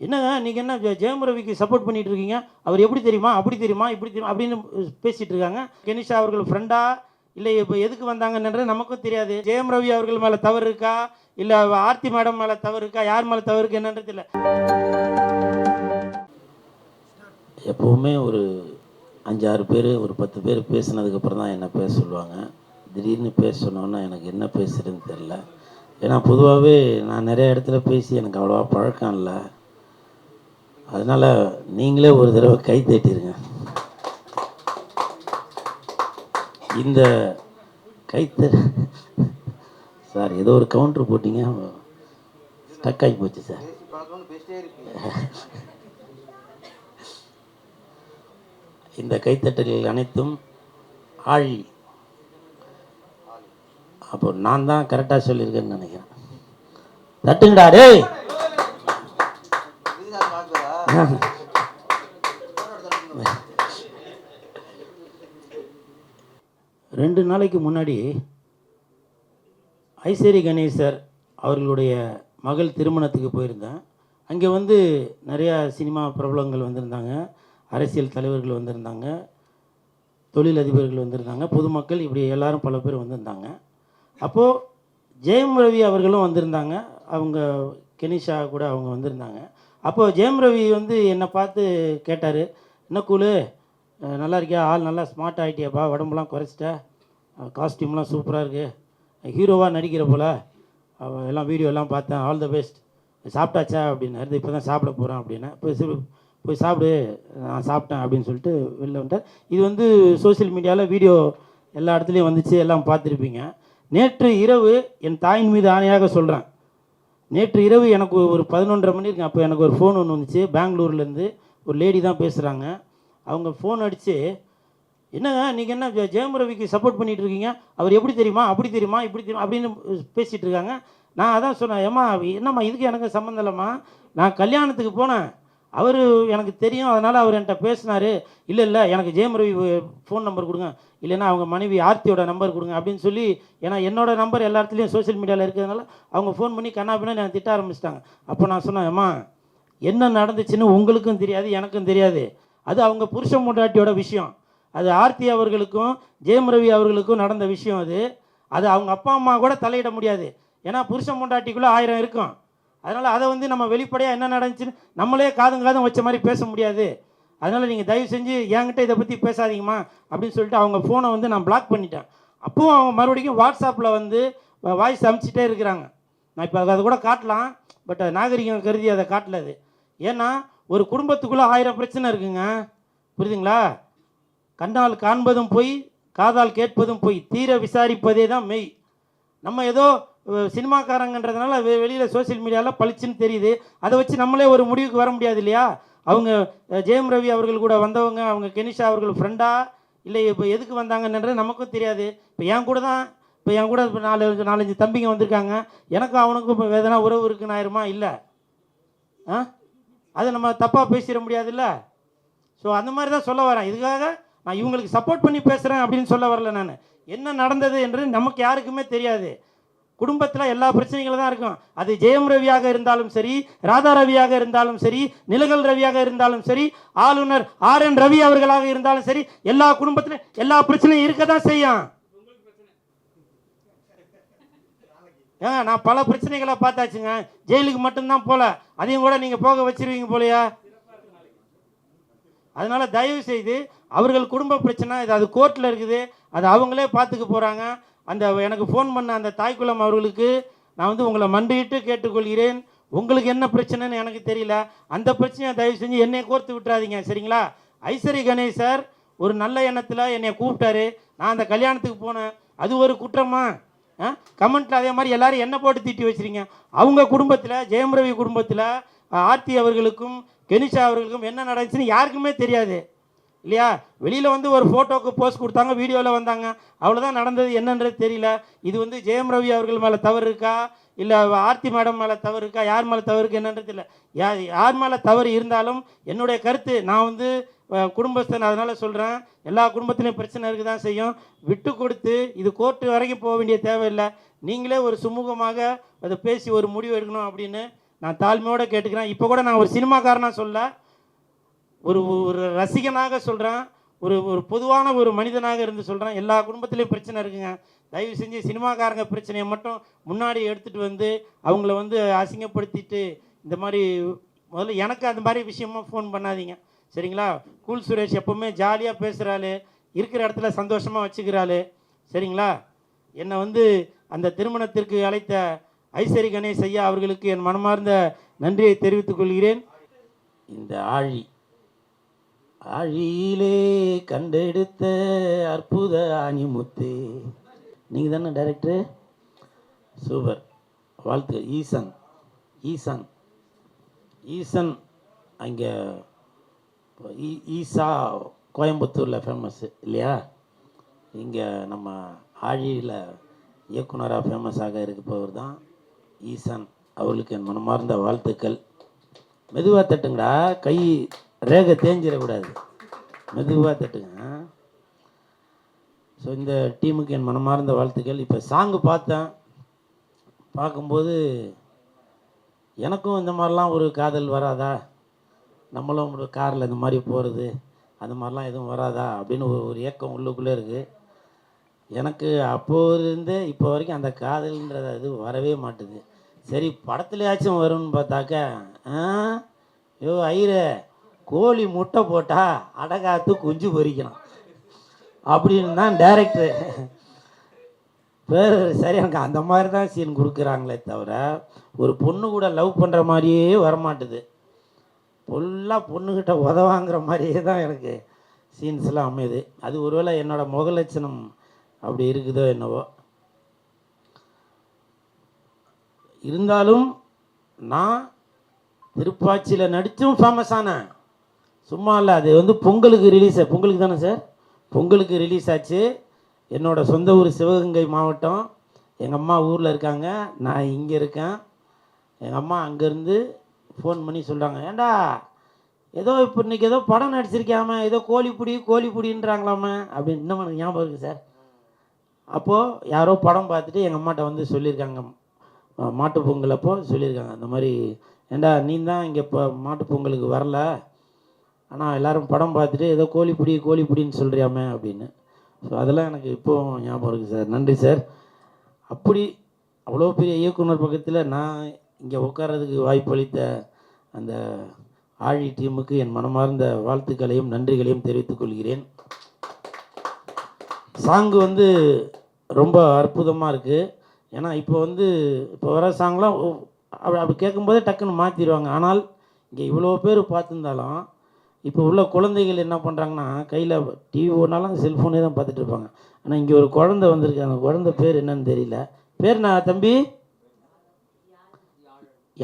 என்னங்க நீங்கள் என்ன ஜெயம் ரவிக்கு சப்போர்ட் பண்ணிட்டு இருக்கீங்க? அவர் எப்படி தெரியுமா, அப்படி தெரியுமா, இப்படி தெரியுமா அப்படின்னு பேசிட்டு இருக்காங்க. கெனிஷா அவர்கள் ஃப்ரெண்டா இல்லை இப்போ எதுக்கு வந்தாங்கன்றது நமக்கும் தெரியாது. ஜெயம் ரவி அவர்கள் மேலே தவறு இருக்கா, இல்லை ஆர்த்தி மேடம் மேலே தவறு இருக்கா, யார் மேலே தவறு இருக்கு என்னன்றது இல்லை. எப்போவுமே ஒரு 5-6 பேர் ஒரு 10 பேர் பேசுனதுக்கப்புறம் தான் என்ன பேச சொல்லுவாங்க. திடீர்னு பேச சொன்னோன்னா எனக்கு என்ன பேசுகிறதுன்னு தெரில. ஏன்னா பொதுவாகவே நான் நிறைய இடத்துல பேசி எனக்கு அவ்வளோவா பழக்கம் இல்லை. அதனால் நீங்களே ஒரு தடவை கை தட்டிடுங்க. இந்த கைத்த சார் ஏதோ ஒரு கவுண்டர் போட்டிங்க, ஸ்டக் ஆகி போச்சு சார். இந்த கைத்தட்டல்கள் அனைத்தும் ஆழி. அப்போ நான் தான் கரெக்டாக சொல்லியிருக்கேன்னு நினைக்கிறேன். தட்டுங்கடா டேய். 2 நாளைக்கு முன்னாடி ஐஸ்வரி கணேசர் அவர்களுடைய மகள் திருமணத்துக்கு போயிருந்தேன். அங்கே வந்து நிறையா சினிமா பிரபலங்கள் வந்திருந்தாங்க, அரசியல் தலைவர்கள் வந்திருந்தாங்க, தொழிலதிபர்கள் வந்திருந்தாங்க, பொதுமக்கள், இப்படி எல்லாரும் பல பேர் வந்திருந்தாங்க. அப்போது ஜெயம் ரவி அவர்களும் வந்திருந்தாங்க, அவங்க கெனிஷா கூட அவங்க வந்திருந்தாங்க. அப்போது ஜெயம் ரவி வந்து என்னை பார்த்து கேட்டார், என்ன கூலு, நல்லா இருக்கியா, ஆள் நல்லா ஸ்மார்ட் ஆகிட்டியாப்பா, உடம்புலாம் குறைச்சிட்ட, காஸ்டியூம்லாம் சூப்பராக இருக்குது, ஹீரோவாக நடிக்கிற போல், எல்லாம் வீடியோ எல்லாம் பார்த்தேன், ஆல் த பெஸ்ட், சாப்பிட்டாச்சா அப்படின்னாரு. இப்போ தான் சாப்பிட போகிறேன் அப்படின்னேன். போய் சாப்பிடு, நான் சாப்பிட்டேன் அப்படின்னு சொல்லிட்டு வெளில வந்துட்டேன். இது வந்து சோசியல் மீடியாவில் வீடியோ எல்லா இடத்துலையும் வந்துச்சு, எல்லாம் பார்த்துருப்பீங்க. நேற்று இரவு என் தாயின் மீது ஆணையாக சொல்கிறேன், நேற்று இரவு எனக்கு ஒரு 11:30 மணி இருக்கு. அப்போ எனக்கு ஒரு ஃபோன் ஒன்று வந்துச்சு, பெங்களூர்லேருந்து ஒரு லேடி தான் பேசுகிறாங்க. அவங்க ஃபோன் அடித்து, என்னங்க நீங்கள் என்ன ஜெயம் ரவிக்கு சப்போர்ட் பண்ணிகிட்டு இருக்கீங்க, அவர் எப்படி தெரியுமா, அப்படி தெரியுமா, இப்படி தெரியுமா அப்படின்னு பேசிகிட்டு இருக்காங்க. நான் அதான் சொன்னேன், ஏம்மா என்னம்மா இதுக்கு எனக்கு சம்மந்தம் இல்லைம்மா, நான் கல்யாணத்துக்கு போனேன், அவர் எனக்கு தெரியும், அதனால் அவர் என்கிட்ட பேசினார். இல்லை எனக்கு ஜெயம் ரவி ஃபோன் நம்பர் கொடுங்க, இல்லைன்னா அவங்க மனைவி ஆர்த்தியோட நம்பர் கொடுங்க அப்படின்னு சொல்லி, ஏன்னா என்னோடய நம்பர் எல்லா இடத்துலையும் சோசியல் மீடியாவில் இருக்கிறதுனால அவங்க ஃபோன் பண்ணி கண்ணாபின்னா என்னை திட்ட ஆரம்பிச்சிட்டாங்க. அப்போ நான் சொன்னேன், ஏம்மா என்ன நடந்துச்சுன்னு உங்களுக்கும் தெரியாது, எனக்கும் தெரியாது, அது அவங்க புருஷன் பொண்டாட்டியோட விஷயம், அது ஆர்த்தி அவர்களுக்கும் ஜெயம் ரவி அவர்களுக்கும் நடந்த விஷயம், அது அவங்க அப்பா அம்மா கூட தலையிட முடியாது, ஏன்னா புருஷன் பொண்டாட்டிக்குள்ளே 1000 இருக்கும். அதனால் அதை வந்து நம்ம வெளிப்படையாக என்ன நடந்துச்சுன்னு நம்மளே காதும் வச்ச மாதிரி பேச முடியாது. அதனால் நீங்கள் தயவு செஞ்சு என்கிட்ட இதை பற்றி பேசாதீங்கம்மா அப்படின்னு சொல்லிட்டு அவங்க ஃபோனை வந்து நான் பிளாக் பண்ணிட்டேன். அப்போவும் அவங்க மறுபடியும் வாட்ஸ்அப்பில் வந்து வாய்ஸ் அனுப்பிச்சிட்டே இருக்கிறாங்க. நான் இப்போ அதை கூட காட்டலாம், பட் நாகரிகம் கருதி அதை காட்டலது. ஏன்னா ஒரு குடும்பத்துக்குள்ளே 1000 பிரச்சனை இருக்குங்க, புரியுதுங்களா? கண்ணால் காண்பதும் பொய், காதால் கேட்பதும் பொய், தீர விசாரிப்பதே தான் மெய். நம்ம ஏதோ சினிமாக்காரங்கன்றதுனால வெளியில் சோசியல் மீடியாவில் பளிச்சுன்னு தெரியுது, அதை வச்சு நம்மளே ஒரு முடிவுக்கு வர முடியாது இல்லையா? அவங்க ஜெயம் ரவி அவர்கள் கூட வந்தவங்க, அவங்க கெனிஷா அவர்கள் ஃப்ரெண்டா இல்லை இப்போ எதுக்கு வந்தாங்கன்றது நமக்கும் தெரியாது. இப்போ என் கூட 4-5 தம்பிங்க வந்திருக்காங்க, எனக்கும் அவனுக்கும் இப்போ எதனா உறவு இருக்குன்னு ஆயிருமா? இல்லை, அதை நம்ம தப்பாக பேசிட முடியாதுல்ல. ஸோ அந்த மாதிரி தான் சொல்ல வரேன். இதுக்காக நான் இவங்களுக்கு சப்போர்ட் பண்ணி பேசுகிறேன் அப்படின்னு சொல்ல வரல. நான் என்ன நடந்தது என்று நமக்கு யாருக்குமே தெரியாது. குடும்பத்தில் எல்லா பிரச்சனைகளும் தான் இருக்கும். அது ஜெயம் ரவியாக இருந்தாலும் சரி, ராதா ரவியாக இருந்தாலும் சரி, நிலகல் ரவியாக இருந்தாலும் சரி, ஆளுநர் RN ரவி அவர்களாக இருந்தாலும் சரி, எல்லா குடும்பத்திலும் எல்லா பிரச்சனையும் இருக்க தான் செய்யும். நான் பல பிரச்சனைகளை பார்த்தாச்சுங்க, ஜெயிலுக்கு மட்டும்தான் போல, அதையும் கூட நீங்கள் போக வச்சிருவீங்க போலையா? அதனால் தயவு செய்து அவர்கள் குடும்ப பிரச்சனை இது, அது கோர்ட்டில் இருக்குது, அது அவங்களே பார்த்துக்க போகிறாங்க. அந்த எனக்கு ஃபோன் பண்ண அந்த தாய்க்குளம் அவர்களுக்கு நான் வந்து உங்களை மண்டியிட்டு கேட்டுக்கொள்கிறேன், உங்களுக்கு என்ன பிரச்சனைன்னு எனக்கு தெரியல, அந்த பிரச்சனையை தயவு செஞ்சு என்னை கோர்த்து விட்டுறாதீங்க, சரிங்களா? ஐஸ்வரி கணேசர் ஒரு நல்ல எண்ணத்தில் என்னை கூப்பிட்டாரு, நான் அந்த கல்யாணத்துக்கு போனேன், அது ஒரு குற்றமா? கமெண்ட்டில் அதே மாதிரி எல்லோரும் என்ன போட்டு தீட்டி வச்சுருங்க. அவங்க குடும்பத்தில், ஜெயம் ரவி குடும்பத்தில் ஆர்த்தி அவர்களுக்கும் கெனிஷா அவர்களுக்கும் என்ன நடந்துச்சுன்னு யாருக்குமே தெரியாது இல்லையா? வெளியில் வந்து ஒரு ஃபோட்டோவுக்கு போஸ்ட் கொடுத்தாங்க, வீடியோவில் வந்தாங்க, அவ்வளோதான் நடந்தது. என்னன்றது தெரியல. இது வந்து ஜெயம் ரவி அவர்கள் மேலே தவறு இருக்கா, இல்லை ஆர்த்தி மேடம் மேலே தவறு இருக்கா, யார் மேலே தவறு இருக்குது என்னன்றது இல்லை. யார் மேலே தவறு இருந்தாலும் என்னுடைய கருத்து, நான் வந்து குடும்பஸ்தன், அதனால் சொல்கிறேன், எல்லா குடும்பத்திலையும் பிரச்சனை இருக்குது தான் செய்யும். விட்டு கொடுத்து இது கோர்ட்டு வரைக்கும் போக வேண்டிய தேவையில்லை. நீங்களே ஒரு சுமூகமாக அதை பேசி ஒரு முடிவு எடுக்கணும் அப்படின்னு நான் தாழ்மையோடு கேட்டுக்கிறேன். இப்போ கூட நான் ஒரு சினிமாக்காரனாக சொல்ல, ஒரு ஒரு ரசிகனாக சொல்கிறேன், ஒரு ஒரு பொதுவான ஒரு மனிதனாக இருந்து சொல்கிறேன். எல்லா குடும்பத்துலேயும் பிரச்சனை இருக்குங்க. தயவு செஞ்சு சினிமாக்காரங்க பிரச்சனையை மட்டும் முன்னாடி எடுத்துகிட்டு வந்து அவங்கள வந்து அசிங்கப்படுத்திட்டு இந்த மாதிரி முதல்ல எனக்கு அந்த மாதிரி விஷயமா ஃபோன் பண்ணாதீங்க, சரிங்களா? கூல் சுரேஷ் எப்போவுமே ஜாலியாக பேசுகிறாள், இருக்கிற இடத்துல சந்தோஷமாக வச்சுக்கிறாள், சரிங்களா? என்னை வந்து அந்த திருமணத்திற்கு அழைத்த ஐஸ்வரி கணேஷ் ஐயா அவர்களுக்கு என் மனமார்ந்த நன்றியை தெரிவித்துக் கொள்கிறேன். இந்த ஆழியிலே கண்டெடுத்த அற்புத ஆணிமுத்து, நீங்கள் தானே டைரக்டரு? சூப்பர், வாழ்த்து. ஈசன் ஈசன் அங்கே ஈசா கோயம்புத்தூரில் ஃபேமஸ்ஸு இல்லையா? இங்கே நம்ம ஆழியில் இயக்குனராக ஃபேமஸாக இருப்பவர் தான் ஈசன். அவர்களுக்கு என் மனமார்ந்த வாழ்த்துக்கள். மெதுவாக தட்டுங்கடா, கை ரேகை தேஞ்சிடக்கூடாது, மெதுவாக தட்டுங்க. ஸோ இந்த டீமுக்கு என் மனமார்ந்த வாழ்த்துக்கள். இப்போ சாங்கு பார்க்கும்போது எனக்கும் இந்த மாதிரிலாம் ஒரு காதல் வராதா, நம்மளும் ஒரு காரில் இந்த மாதிரி போகிறது அந்த மாதிரிலாம் எதுவும் வராதா அப்படின்னு ஒரு ஏக்கம் உள்ளுக்குள்ளே இருக்குது எனக்கு. அப்போது இப்போ வரைக்கும் அந்த காதல்ன்றது அது வரவே மாட்டுது. சரி படத்துலையாச்சும் வரும்னு பார்த்தாக்கா, ஐயோ ஐயரே, கோழி முட்டை போட்டால் அடகாத்து குஞ்சு பொறிக்கணும் அப்படின்னு தான் டைரக்டரு பேர். சரி, எனக்கு அந்த மாதிரி தான் சீன் கொடுக்குறாங்களே தவிர ஒரு பொண்ணு கூட லவ் பண்ணுற மாதிரியே வரமாட்டுது. ஃபுல்லாக பொண்ணுக்கிட்ட உதவாங்கிற மாதிரியே தான் எனக்கு சீன்ஸ்லாம் அமையுது. அது ஒருவேளை என்னோடய முகலட்சணம் அப்படி இருக்குதோ என்னவோ. இருந்தாலும் நான் திருப்பாச்சியில் நடித்தும் ஃபேமஸ் ஆனேன், சும்மா இல்லை. அது வந்து பொங்கலுக்கு தானே சார், பொங்கலுக்கு ரிலீஸ் ஆச்சு. என்னோடய சொந்த ஊர் சிவகங்கை மாவட்டம். எங்கள் அம்மா ஊரில் இருக்காங்க, நான் இங்கே இருக்கேன். எங்கள் அம்மா அங்கேருந்து ஃபோன் பண்ணி சொல்கிறாங்க, ஏண்டா ஏதோ இப்போ இன்றைக்கி ஏதோ படம் நடிச்சிருக்காம, ஏதோ கோழிப்புடின்றாங்களாம அப்படின்னு. இன்னும் எனக்கு ஞாபகம் இருக்குது சார். அப்போது யாரோ படம் பார்த்துட்டு எங்கள் அம்மாட்ட வந்து சொல்லியிருக்காங்க, மாட்டு பொங்கல் அப்போ சொல்லியிருக்காங்க, அந்த மாதிரி ஏண்டா நீ தான் இங்கே இப்போ மாட்டு பொங்கலுக்கு வரல, ஆனால் எல்லோரும் படம் பார்த்துட்டு ஏதோ கோழிப்புடின்னு சொல்கிறியாமே அப்படின்னு. ஸோ அதெல்லாம் எனக்கு இப்போது ஞாபகம் இருக்குது சார். நன்றி சார். அப்படி அவ்வளோ பெரிய இயக்குனர் பக்கத்தில் நான் இங்கே உட்கார்றதுக்கு வாய்ப்பளித்த அந்த ஆழி டீமுக்கு என் மனமார்ந்த வாழ்த்துக்களையும் நன்றிகளையும் தெரிவித்துக் கொள்கிறேன். சாங்கு வந்து ரொம்ப அற்புதமாக இருக்குது. ஏன்னா இப்போ வர சாங்லாம் அப்படி கேட்கும்போதே டக்குன்னு மாற்றிடுவாங்க. ஆனால் இங்கே இவ்வளோ பேர் பார்த்துருந்தாலும் இப்போ உள்ள குழந்தைகள் என்ன பண்ணுறாங்கன்னா, கையில் டிவி ஓடினாலும் செல்ஃபோனே தான் பார்த்துட்டு இருப்பாங்க. ஆனால் இங்கே ஒரு குழந்தை வந்திருக்கு, அந்த குழந்தை பேர் என்னன்னு தெரியல. பேர் நான் தம்பி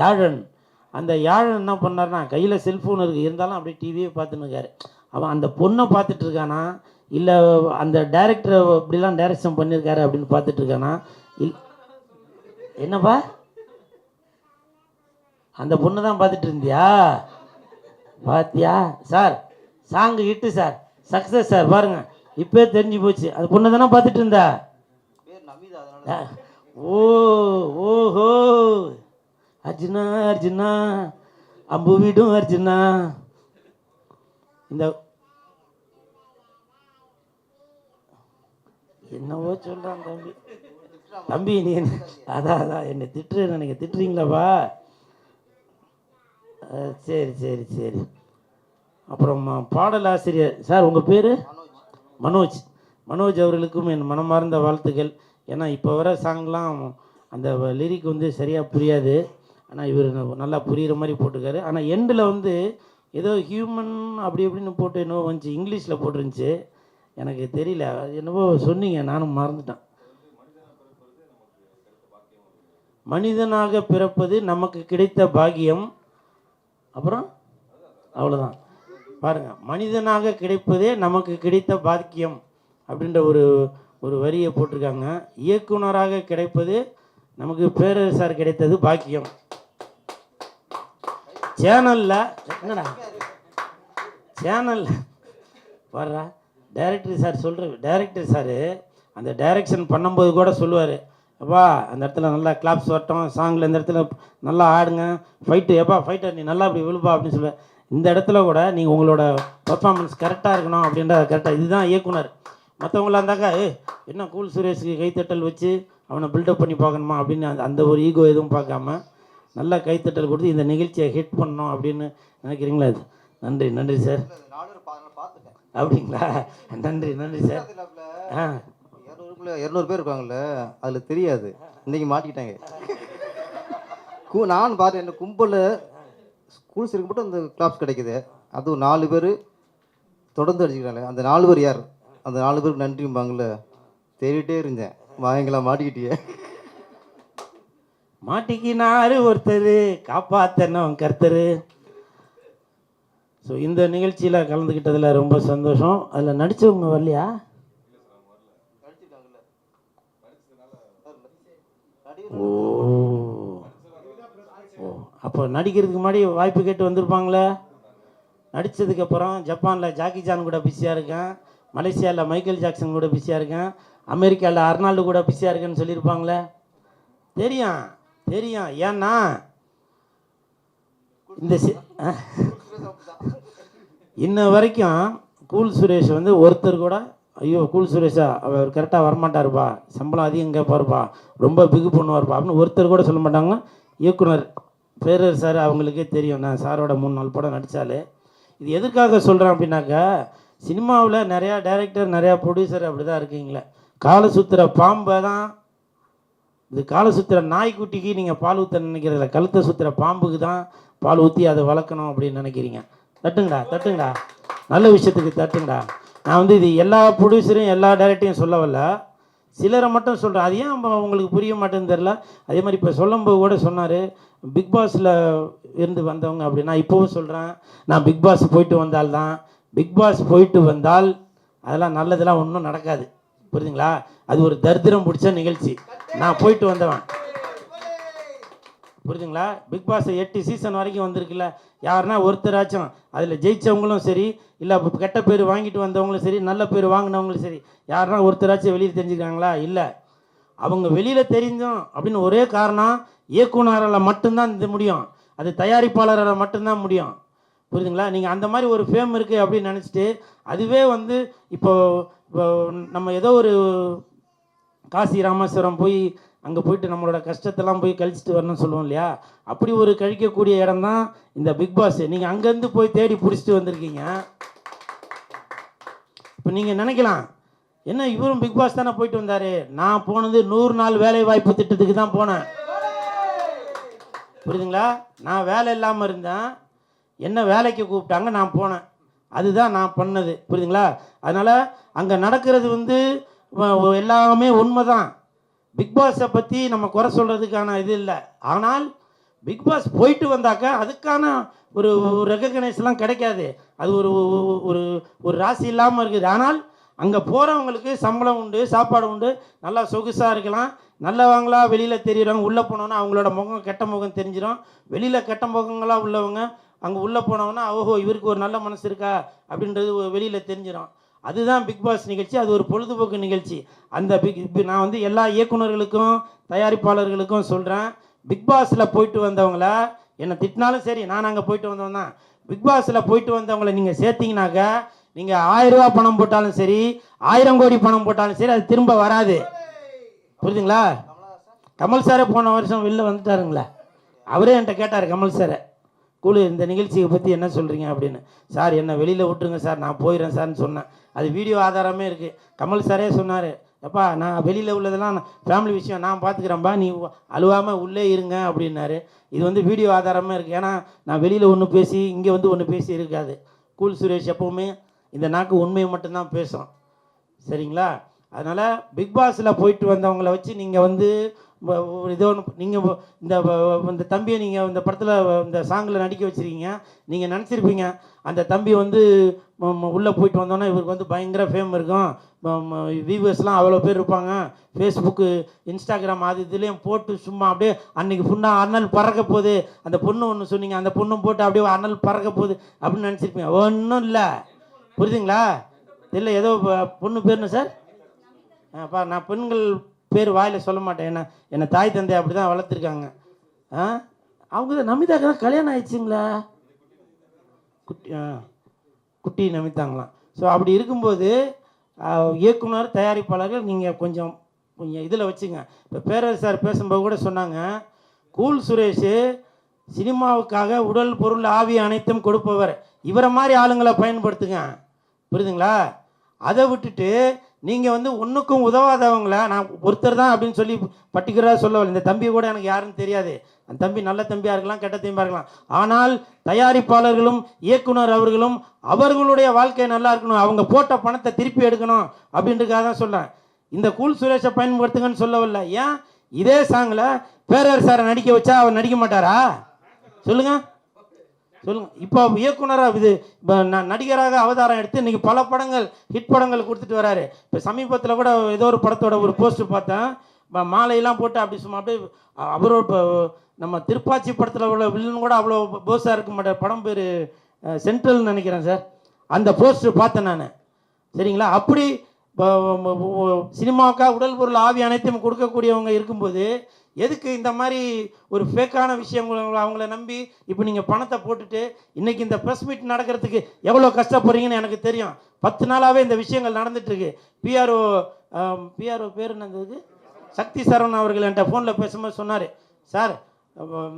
யாழன். அந்த யாழன் என்ன பண்ணார்னா, கையில் செல்ஃபோன் இருக்குது இருந்தாலும் அப்படியே டிவியே பார்த்துன்னு இருக்காரு. அவன் அந்த பொண்ணை பார்த்துட்டு இருக்கானா, இல்லை அந்த டைரக்டரை இப்படிலாம் டைரக்ஷன் பண்ணியிருக்காரு அப்படின்னு பார்த்துட்டு இருக்கானா, என்னப்பா அந்த பொண்ணு தான் பார்த்துட்டு இருந்தியா? பாத்தியா sir, song hit sir, success sir. பாருங்கள், இப்போ தெரிஞ்சு போச்சு. அந்த பொண்ணு தானே பார்த்துட்டு இருந்தா. ஓஹோ, அர்ஜுனா அம்பு வீடும் அர்ஜுனா. இந்த என்னவோ சொல்கிறான் தம்பி நீ அதான் என்னை திட்டுறீங்களாப்பா? சரி. அப்புறம் பாடலாசிரியர் சார், உங்கள் பேர்? மனோஜ் அவர்களுக்கும் என் மனமார்ந்த வாழ்த்துக்கள். ஏன்னா இப்போ வர சாங்லாம் அந்த லிரிக் வந்து சரியாக புரியாது, ஆனால் இவர் நல்லா புரிகிற மாதிரி போட்டிருக்காரு. ஆனால் எண்டில் வந்து ஏதோ ஹியூமன் அப்படி எப்படின்னு போட்டு என்னவோ வந்துச்சு, இங்கிலீஷில் போட்டுருந்துச்சு, எனக்கு தெரியல. என்னவோ சொன்னீங்க, நானும் மறந்துட்டேன். மனிதனாக பிறப்பது நமக்கு கிடைத்த பாக்கியம். அப்புறம் அவ்வளோதான். பாருங்கள், மனிதனாக கிடைப்பதே நமக்கு கிடைத்த பாக்கியம் அப்படின்ற ஒரு வரியை போட்டிருக்காங்க. இயக்குனராக கிடைப்பது நமக்கு பேரரசார் கிடைத்தது பாக்கியம். சேனலில் வர்றா டைரக்டர் சார் அந்த டைரக்ஷன் பண்ணும்போது கூட சொல்லுவார், எப்பா அந்த இடத்துல நல்லா கிளாப்ஸ் வரட்டும், சாங்கில் இந்த இடத்துல நல்லா ஆடுங்க, ஃபைட்டு எப்பா ஃபைட்டர் நீ நல்லா இப்படி விழுப்பா அப்படின்னு சொல்லுவேன். இந்த இடத்துல கூட நீங்கள் உங்களோட பர்ஃபார்மன்ஸ் கரெக்டாக இருக்கணும் அப்படின்ற கரெக்டாக இதுதான் இயக்குனர். மற்றவங்களா இருந்தாக்கா என்ன கூல் சுரேஷுக்கு கைத்தட்டல் வச்சு அவனை பில்டப் பண்ணி பார்க்கணுமா அப்படின்னு அந்த ஒரு ஈகோ எதுவும் பார்க்காம நல்லா கைத்தட்டல் கொடுத்து இந்த நிகழ்ச்சியை ஹிட் பண்ணணும் அப்படின்னு நினைக்கிறீங்களா? இது நன்றி நன்றி சார். அப்படிங்களா? நன்றி நன்றி சார். 200 பேர் இருக்காங்கல்ல, அதில் தெரியாது, இன்றைக்கி மாட்டிக்கிட்டாங்க. நான் பார்த்தேன் என்ன கும்பலில் ஸ்கூல் சைடுக்கு மட்டும் அந்த கிளாப்ஸ் கிடைக்குது, அதுவும் 4 பேர் தொடர்ந்து அடிச்சுக்கிறாங்க. அந்த 4 பேர் யார்? அந்த 4 பேருக்கு நன்றிம்பாங்கள்ல, தேடிட்டே இருந்தேன். வாங்கலாம் மாட்டிக்கிட்டியே. மாட்டிக்கினாரு ஒருத்தர், காப்பாற்றணும் கர்த்தர். ஸோ இந்த நிகழ்ச்சியில் கலந்துக்கிட்டதில் ரொம்ப சந்தோஷம். அதில் நடித்தவங்க வரலையா? ஓ ஓ அப்போ நடிக்கிறதுக்கு முன்னாடி வாய்ப்பு கேட்டு வந்திருப்பாங்களே. நடித்ததுக்கப்புறம் ஜப்பானில் ஜாக்கி சான் கூட பிஸியாக இருக்கேன், மலேசியாவில் மைக்கேல் ஜாக்சன் கூட பிஸியாக இருக்கேன், அமெரிக்காவில் அர்னால்டு கூட பிஸியாக இருக்கேன்னு சொல்லியிருப்பாங்களே. தெரியும் தெரியும். ஏன்னா இந்த இன்ன வரைக்கும் கூல் சுரேஷ் வந்து ஒருத்தர் கூட ஐயோ கூல் சுரேஷா அவர் கரெக்டாக வரமாட்டாருப்பா, சம்பளம் அதிகம் கேட்பாருப்பா, ரொம்ப பிகு பண்ணுவார்ப்பா அப்படின்னு ஒருத்தர் கூட சொல்ல மாட்டாங்க. இயக்குனர் பேரர் சார் அவங்களுக்கே தெரியும், நான் சாரோட 3-4 படம் நடித்தாலே. இது எதுக்காக சொல்கிறேன் அப்படின்னாக்கா, சினிமாவில் நிறையா டைரக்டர் நிறையா ப்ரொடியூசர் அப்படி தான் இருக்கீங்களே. காலை சுற்றுற பாம்பை தான் இது, காலை சுற்றுற நாய்க்குட்டிக்கு நீங்கள் பால் ஊற்ற நினைக்கிறதில்ல, கழுத்தை சுற்றுற பாம்புக்கு தான் பால் ஊற்றி அதை வளர்க்கணும் அப்படின்னு நினைக்கிறீங்க. தட்டுங்கடா தட்டுங்கடா, நல்ல விஷயத்துக்கு தட்டுங்கடா. நான் வந்து இது எல்லா ப்ரொடியூசரையும் எல்லா டைரக்டரையும் சொல்ல வரல, சிலரை மட்டும் சொல்கிறேன். அது ஏன் உங்களுக்கு புரிய மாட்டேன்னு தெரில. அதே மாதிரி இப்போ சொல்லும்போது கூட சொன்னார் பிக் பாஸில் இருந்து வந்தவங்க அப்படின்னா, இப்போவும் சொல்கிறேன், நான் பிக் பாஸ் போயிட்டு வந்தால்தான். பிக் பாஸ் போயிட்டு வந்தால் அதெல்லாம் நல்லதெல்லாம் ஒன்றும் நடக்காது, புரியுதுங்களா? அது ஒரு தரித்திரம் பிடிச்ச நிகழ்ச்சி. நான் போயிட்டு வந்தவன், புரியுதுங்களா? பிக் பாஸ் 8 சீசன் வரைக்கும் வந்திருக்குல்ல, யாருன்னா ஒருத்தராச்சும் அதில் ஜெயித்தவங்களும் சரி, இல்லை கெட்ட பேர் வாங்கிட்டு வந்தவங்களும் சரி, நல்ல பேர் வாங்கினவங்களும் சரி, யாருன்னா ஒருத்தராச்சும் வெளியில் தெரிஞ்சுக்கிறாங்களா? இல்லை. அவங்க வெளியில் தெரிஞ்சோம் அப்படின்னு ஒரே காரணம், இயக்குனரால் மட்டும்தான் இது முடியும், அது தயாரிப்பாளரால் மட்டும்தான் முடியும், புரியுதுங்களா? நீங்கள் அந்த மாதிரி ஒரு ஃபேம் இருக்குது அப்படின்னு நினச்சிட்டு, அதுவே வந்து இப்போ நம்ம ஏதோ ஒரு காசி ராமேஸ்வரம் போய் அங்கே போயிட்டு நம்மளோட கஷ்டத்தெல்லாம் போய் கழிச்சிட்டு வரணும்னு சொல்லுவோம் இல்லையா, அப்படி ஒரு கழிக்கக்கூடிய இடம் தான் இந்த பிக் பாஸ். நீங்கள் அங்கேருந்து போய் தேடி பிடிச்சிட்டு வந்திருக்கீங்க. இப்போ நீங்கள் நினைக்கலாம், என்ன இவரும் பிக் பாஸ் தானே போயிட்டு வந்தார். நான் போனது 100 நாள் வேலை வாய்ப்பு திட்டத்துக்கு தான் போனேன், புரியுதுங்களா? நான் வேலை இல்லாமல் இருந்தேன், என்ன வேலைக்கு கூப்பிட்டாங்க, நான் போனேன், அதுதான் நான் பண்ணது, புரியுதுங்களா? அதனால் அங்கே நடக்கிறது வந்து எல்லாமே உண்மை தான். பிக் பாஸை பற்றி நம்ம குறை சொல்கிறதுக்கான இது இல்லை. ஆனால் பிக் பாஸ் போயிட்டு வந்தாக்கா அதுக்கான ஒரு ரெகக்னைஸ்லாம் கிடைக்காது, அது ஒரு ஒரு ஒரு ராசி இல்லாமல் இருக்குது. ஆனால் அங்கே போகிறவங்களுக்கு சம்பளம் உண்டு, சாப்பாடு உண்டு, நல்லா சொகுசாக இருக்கலாம், நல்லவங்களா வெளியில் தெரியுறவங்க. உள்ளே போனோன்னா அவங்களோட முகம் கெட்ட முகம் தெரிஞ்சிடும். வெளியில் கெட்ட முகங்களாக உள்ளவங்க அங்கே உள்ளே போனோன்னா ஓஹோ இவருக்கு ஒரு நல்ல மனசு இருக்கா அப்படின்றது வெளியில் தெரிஞ்சிடும். அதுதான் பிக் பாஸ் நிகழ்ச்சி, அது ஒரு பொழுதுபோக்கு நிகழ்ச்சி. அந்த நான் வந்து எல்லா இயக்குநர்களுக்கும் தயாரிப்பாளர்களுக்கும் சொல்கிறேன், பிக் பாஸில் போயிட்டு வந்தவங்கள என்னை திட்டினாலும் சரி, நான் அங்கே போயிட்டு வந்தவன் தான். பிக் பாஸில் போயிட்டு வந்தவங்களை நீங்கள் சேர்த்திங்கனாக்கா, நீங்கள் 1000 ரூபா பணம் போட்டாலும் சரி, 1000 கோடி பணம் போட்டாலும் சரி, அது திரும்ப வராது, புரியுதுங்களா? கமல் சாரை போன வருஷம் வெளில வந்துட்டாருங்களா, அவரே என்கிட்ட கேட்டார் கமல் சாரை, குழு இந்த நிகழ்ச்சியை பற்றி என்ன சொல்கிறீங்க அப்படின்னு. சார் என்னை வெளியில் விட்டுருங்க சார், நான் போயிடுறேன் சார்னு சொன்னேன். அது வீடியோ ஆதாரமே இருக்குது. கமல் சாரே சொன்னார், எப்பா நான் வெளியில் உள்ளதெல்லாம் ஃபேமிலி விஷயம் நான் பார்த்துக்கிறேன்ப்பா, நீ அழுவாமல் உள்ளே இருங்க அப்படின்னாரு. இது வந்து வீடியோ ஆதாரமே இருக்குது. ஏன்னா நான் வெளியில் ஒன்று பேசி இங்கே வந்து ஒன்று பேசி இருக்காது. கூல் சுரேஷ் எப்போவுமே இந்த நாக்கு உண்மையை மட்டும்தான் பேசும், சரிங்களா? அதனால் பிக் பாஸில் போயிட்டு வந்தவங்களை வச்சு நீங்கள் வந்து இதோ நீங்கள் இந்த தம்பியை நீங்கள் இந்த படத்தில் இந்த சாங்கில் நடிக்க வச்சுருக்கீங்க. நீங்கள் நினச்சிருப்பீங்க அந்த தம்பி வந்து உள்ளே போயிட்டு வந்தோன்னா இவருக்கு வந்து பயங்கர ஃபேம் இருக்கும், வியூவர்ஸ்லாம் அவ்வளோ பேர் இருப்பாங்க, ஃபேஸ்புக்கு இன்ஸ்டாகிராம் அது இதுலேயும் போட்டு சும்மா அப்படியே அன்றைக்கி ஃபுல்லாக அண்ணல் பறக்க போகுது, அந்த பொண்ணு ஒன்று சொன்னீங்க, அந்த பொண்ணும் போட்டு அப்படியே அண்ணல் பறக்க போகுது அப்படின்னு நினச்சிருப்பீங்க. ஒன்றும் இல்லை, புரியுதுங்களா? இல்லை ஏதோ பொண்ணு பேருன்னு சார், நான் பெண்கள் பேர் வாயில் சொல்ல மாட்டேன், என்னை தாய் தந்தை அப்படி தான் வளர்த்துருக்காங்க. அவங்க நமிதாக்கு தான் கல்யாணம் ஆயிடுச்சுங்களா? குட்டி நமிதாங்களாம். ஸோ அப்படி இருக்கும்போது இயக்குனர் தயாரிப்பாளர்கள் நீங்கள் கொஞ்சம் இதில் வச்சுங்க. இப்போ பேரரசு சார் பேசும்போது கூட சொன்னாங்க, கூல் சுரேஷ் சினிமாவுக்காக உடல் பொருள் ஆவி அனைத்தும் கொடுப்பவர், இவரை மாதிரி ஆளுங்களை பயன்படுத்துங்க, புரியுதுங்களா? அதை விட்டுட்டு நீங்கள் வந்து ஒன்றுக்கும் உதவாதவங்கள நான் ஒருத்தர் தான் அப்படின்னு சொல்லி பர்டிகுலராக சொல்லவில்லை. இந்த தம்பி கூட எனக்கு யாருன்னு தெரியாது. அந்த தம்பி நல்ல தம்பியாக இருக்கலாம், கெட்ட தம்பியாக இருக்கலாம். ஆனால் தயாரிப்பாளர்களும் இயக்குனர் அவர்களும் அவர்களுடைய வாழ்க்கை நல்லா இருக்கணும், அவங்க போட்ட பணத்தை திருப்பி எடுக்கணும் அப்படின்றதுக்காக தான் சொல்கிறேன். இந்த கூல் சுரேஷை பயன்படுத்துங்கன்னு சொல்லவில்லை. ஏன் இதே சாங்கில் பேரரசாரை நடிக்க வச்சா அவர் நடிக்க மாட்டாரா? சொல்லுங்க சொல்லுங்க. இப்போ இயக்குனராக இது இப்போ நடிகராக அவதாரம் எடுத்து இன்னைக்கு பல படங்கள் ஹிட் படங்கள் கொடுத்துட்டு வராரு. இப்போ சமீபத்தில் கூட ஏதோ ஒரு படத்தோட ஒரு போஸ்ட் பார்த்தேன், மாலையெல்லாம் போட்டு அப்படி சும்மா அப்படியே அவரோட இப்போ நம்ம திருப்பாச்சி படத்தில் உள்ள வில்லன் கூட அவ்வளோ போஸாக இருக்க மாட்டார். படம் பேர் சென்ட்ரல்னு நினைக்கிறேன் சார். அந்த போஸ்டர் பார்த்தேன் நான். சரிங்களா? அப்படி சினிமாவுக்காக உடல் பொருள் ஆவி அனைத்தையும் கொடுக்கக்கூடியவங்க இருக்கும்போது எதுக்கு இந்த மாதிரி ஒரு ஃபேக்கான விஷயங்கள் அவங்கள நம்பி இப்போ நீங்கள் பணத்தை போட்டுட்டு இன்றைக்கி இந்த ப்ரெஸ் மீட் நடக்கிறதுக்கு எவ்வளோ கஷ்டப்படுறீங்கன்னு எனக்கு தெரியும். 10 நாளாகவே இந்த விஷயங்கள் நடந்துகிட்ருக்கு. பிஆர்ஓ பேர் என்னது, சக்தி சரவணன் அவர்கள் என்கிட்ட ஃபோனில் பேசும்போது சொன்னார், சார்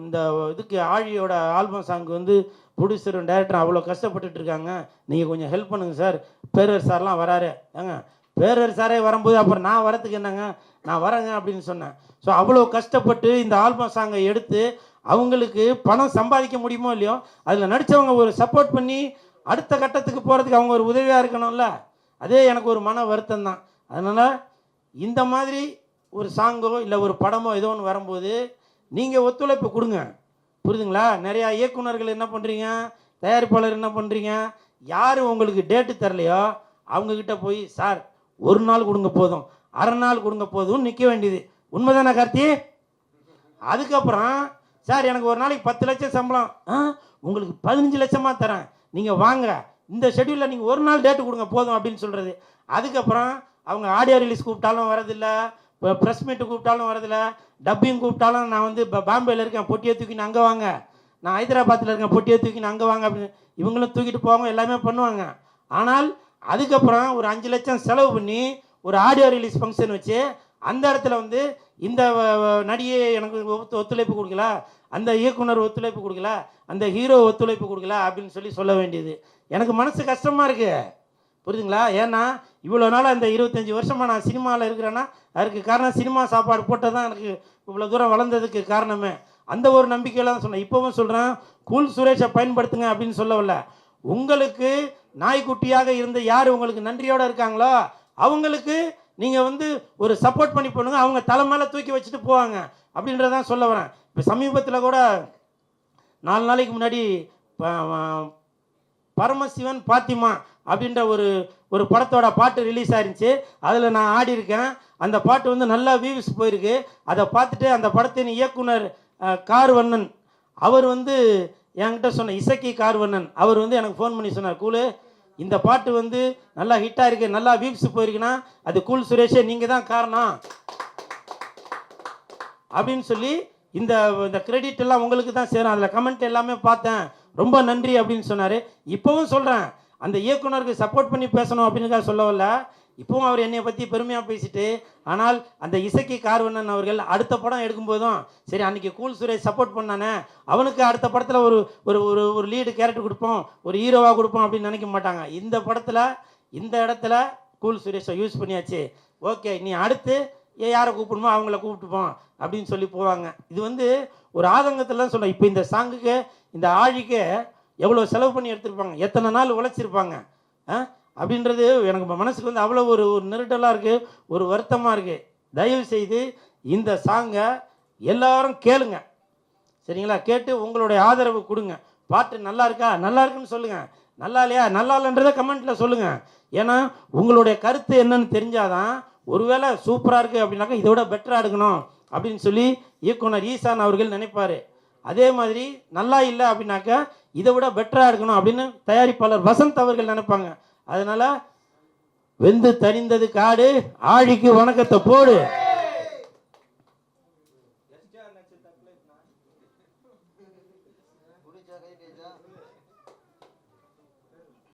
இந்த இதுக்கு ஆழியோட ஆல்பம் சாங்கு வந்து ப்ரொடியூசரும் டைரக்டரும் அவ்வளோ கஷ்டப்பட்டுட்டு இருக்காங்க, நீங்கள் கொஞ்சம் ஹெல்ப் பண்ணுங்கள் சார், பேரர் சார்லாம் வராரு. ஏங்க பேரர் சாரே வரும்போது அப்புறம் நான் வரத்துக்கு என்னங்க, நான் வரேங்க அப்படின்னு சொன்னேன். ஸோ அவ்வளோ கஷ்டப்பட்டு இந்த ஆல்பம் சாங்கை எடுத்து அவங்களுக்கு பணம் சம்பாதிக்க முடியுமோ இல்லையோ, அதில் நடித்தவங்க ஒரு சப்போர்ட் பண்ணி அடுத்த கட்டத்துக்கு போகிறதுக்கு அவங்க ஒரு உதவியாக இருக்கணும்ல. அதே எனக்கு ஒரு மன வருத்தம் தான். அதனால் இந்த மாதிரி ஒரு சாங்கோ இல்லை ஒரு படமோ ஏதோ ஒன்று வரும்போது நீங்கள் ஒத்துழைப்பு கொடுங்க, புரியுதுங்களா? நிறையா இயக்குனர்கள் என்ன பண்ணுறீங்க, தயாரிப்பாளர் என்ன பண்ணுறீங்க, யார் உங்களுக்கு டேட்டு தரலையோ அவங்கக்கிட்ட போய் சார் ஒரு நாள் கொடுங்க போதும், அரை நாள் கொடுங்க போதும் நிற்க வேண்டியது. உண்மைதானே கார்த்தி? அதுக்கப்புறம் சார் எனக்கு ஒரு நாளைக்கு 10 லட்சம் சம்பளம், உங்களுக்கு 15 லட்சமாக தரேன், நீங்கள் வாங்க, இந்த ஷெட்யூலில் நீங்கள் ஒரு நாள் டேட்டு கொடுங்க போதும் அப்படின்னு சொல்கிறது. அதுக்கப்புறம் அவங்க ஆடியோ ரிலீஸ் கூப்பிட்டாலும் வரதில்லை, ப்ரெஸ் மீட்டு கூப்பிட்டாலும் வரதில்லை, டப்பிங் கூப்பிட்டாலும் நான் வந்து பாம்பேயில் இருக்கேன் பொட்டியை தூக்கின்னு அங்கே வாங்க, நான் ஹைதராபாத்தில் இருக்கேன் பொட்டியை தூக்கின்னு அங்கே வாங்க அப்படின்னு இவங்களும் தூக்கிட்டு போவாங்க, எல்லாமே பண்ணுவாங்க. ஆனால் அதுக்கப்புறம் ஒரு 5 லட்சம் செலவு பண்ணி ஒரு ஆடியோ ரிலீஸ் ஃபங்க்ஷன் வச்சு அந்த இடத்துல வந்து இந்த நடிகை எனக்கு ஒத்துழைப்பு கொடுக்கல, அந்த இயக்குனர் ஒத்துழைப்பு கொடுக்கல, அந்த ஹீரோ ஒத்துழைப்பு கொடுக்கல அப்படின்னு சொல்ல வேண்டியது எனக்கு மனசு கஷ்டமாக இருக்குது, புரியுதுங்களா? ஏன்னா இவ்வளோ நாளாக இந்த 25 வருஷமாக நான் சினிமாவில் இருக்கிறேன்னா அதுக்கு காரணம் சினிமா சாப்பாடு போட்டால் தான் எனக்கு இவ்வளோ தூரம் வளர்ந்ததுக்கு காரணமே. அந்த ஒரு நம்பிக்கையில் தான் சொன்னேன். இப்போவும் சொல்கிறேன், கூல் சுரேஷை பயன்படுத்துங்க அப்படின்னு சொல்லவில்லை. உங்களுக்கு நாய்க்குட்டியாக இருந்த யார் உங்களுக்கு நன்றியோடு இருக்காங்களோ அவங்களுக்கு நீங்கள் வந்து ஒரு சப்போர்ட் பண்ணி பண்ணுங்க, அவங்க தலை மேலே தூக்கி வச்சுட்டு போவாங்க அப்படின்றதான் சொல்ல வரேன். இப்போ சமீபத்தில் கூட 4 நாளைக்கு முன்னாடி பரமசிவன் பாத்திமா அப்படின்ற ஒரு படத்தோட பாட்டு ரிலீஸ் ஆயிருந்துச்சு. அதில் நான் ஆடி இருக்கேன். அந்த பாட்டு வந்து நல்லா வியூஸ் போயிருக்கு. அதை பார்த்துட்டு அந்த படத்தின் இயக்குனர் கார்வண்ணன் அவர் வந்து என்கிட்ட சொன்ன, இசக்கி கார்வண்ணன் அவர் வந்து எனக்கு ஃபோன் பண்ணி சொன்னார், கூலு இந்த பாட்டு வந்து நல்லா ஹிட்டாக இருக்கு, நல்லா வியூஸ் போயிருக்குன்னா அது கூல் சுரேஷே நீங்கள் தான் காரணம் அப்படின்னு சொல்லி இந்த கிரெடிட் எல்லாம் உங்களுக்கு தான் சேரும், அதில் கமெண்ட் எல்லாமே பார்த்தேன், ரொம்ப நன்றி அப்படின்னு சொன்னார். இப்போவும் சொல்கிறேன், அந்த இயக்குனருக்கு சப்போர்ட் பண்ணி பேசணும் அப்படின்னு சொல்லவில்ல. இப்போவும் அவர் என்னை பற்றி பெருமையாக பேசிட்டு, ஆனால் அந்த இசக்கி கார்வண்ணன் அவர்கள் அடுத்த படம் எடுக்கும்போதும் சரி அன்றைக்கி கூல் சுரேஷ் சப்போர்ட் பண்ணானே அவனுக்கு அடுத்த படத்தில் ஒரு ஒரு ஒரு லீடு கேரக்டர் கொடுப்போம், ஒரு ஹீரோவாக கொடுப்போம் அப்படின்னு நினைக்க மாட்டாங்க. இந்த படத்தில் இந்த இடத்துல கூல் சுரேஷை யூஸ் பண்ணியாச்சு, ஓகே நீ அடுத்து யாரை கூப்பிடணுமோ அவங்கள கூப்பிட்டுப்போம் அப்படின்னு சொல்லி போவாங்க. இது வந்து ஒரு ஆதங்கத்தில் தான் சொல்கிறேன். இப்போ இந்த சாங்குக்கு இந்த ஆழிக்கு எவ்வளோ செலவு பண்ணி எடுத்திருப்பாங்க, எத்தனை நாள் உழைச்சிருப்பாங்க அப்படின்றது எனக்கு மனசுக்கு வந்து அவ்வளோ ஒரு நெருடலாக இருக்குது, ஒரு வருத்தமாக இருக்குது. தயவு செய்து இந்த சாங்கை எல்லாரும் கேளுங்க, சரிங்களா? கேட்டு உங்களுடைய ஆதரவு கொடுங்க. பாட்டு நல்லா இருக்கா, நல்லா இருக்குன்னு சொல்லுங்கள், நல்லா இல்லையா, நல்லா இல்லைன்றதை கமெண்ட்டில் சொல்லுங்கள். ஏன்னா உங்களுடைய கருத்து என்னன்னு தெரிஞ்சாதான் ஒருவேளை சூப்பராக இருக்குது அப்படின்னாக்கா இதை விட பெட்டராக எடுக்கணும் அப்படின்னு சொல்லி இயக்குனர் ஈசான் அவர்கள் நினைப்பார். அதே மாதிரி நல்லா இல்லை அப்படின்னாக்கா இதை விட பெட்டராக எடுக்கணும் அப்படின்னு தயாரிப்பாளர் வசந்த் அவர்கள் நினைப்பாங்க. அதனால் வெந்து தணிந்தது காடு, ஆழிக்கு வணக்கத்தை போடு.